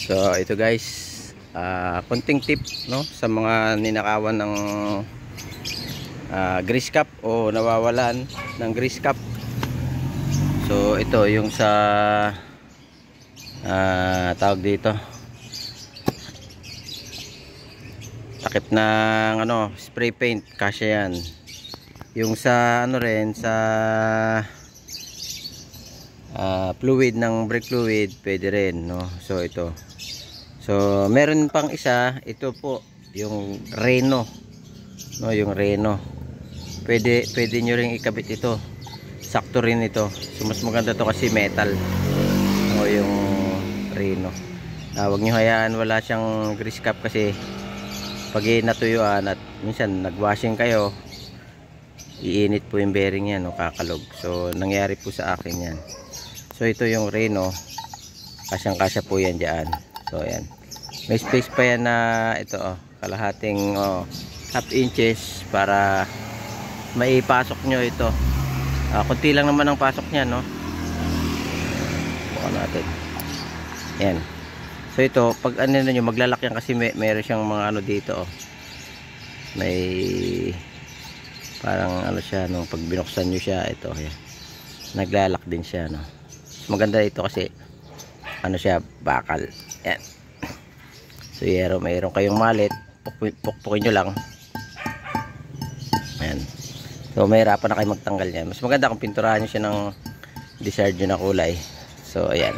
So ito guys, konting tip no sa mga ninakawan ng grease cap o nawawalan ng grease cap. So ito yung sa tawag dito, takip ng spray paint, kasya yan. Yung sa rin sa fluid ng brake fluid, pwede rin no. So ito, so meron pang isa, ito po yung Reno no, yung Reno, pwede nyo ring ikabit ito, sakto rin ito. So mas maganda to kasi metal o yung Reno. Huwag nyo hayaan wala siyang grease cap, kasi pag natuyuan at minsan nagwashing kayo, iinit po yung bearing yan o kakalog. So nangyari po sa akin yan. So ito yung Reno, kasyang kasya po yan dyan. So ayan, may space pa yan na ito kalahating half inches para maipasok nyo ito. Kunti lang naman ang pasok nya no. Bukan natin yan. So ito, pag nyo maglalak yan, kasi meron siyang mga dito may parang siya no, pag binuksan nyo siya, ito yan, naglalak din siya no. Maganda ito kasi siya, bakal yan. So mayroon kayong malit, pukpukin nyo lang yan. So mahirapan na kayo magtanggal yan. Mas maganda kung pinturahan nyo siya ng desired nyo na kulay. So ayan,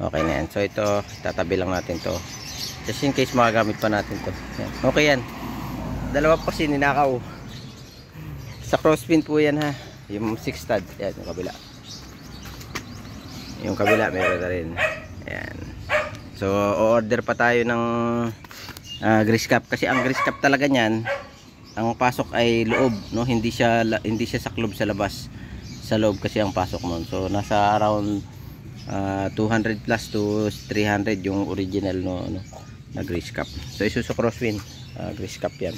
okay na yan. So ito, tatabi lang natin to just in case magagamit pa natin to yan. Okay yan, dalawa pa kasi ninakaw sa crosspin po yan ha, yung 6 stud yan. Yung kabila meron na rin. Ayan. So order pa tayo ng grease cap, kasi ang grease cap talaga niyan, ang pasok ay loob no, hindi siya saklob sa labas, sa loob kasi ang pasok mo. So nasa around 200 plus to 300 yung original no na grease cap. So isuzu crosswind grease cap yan.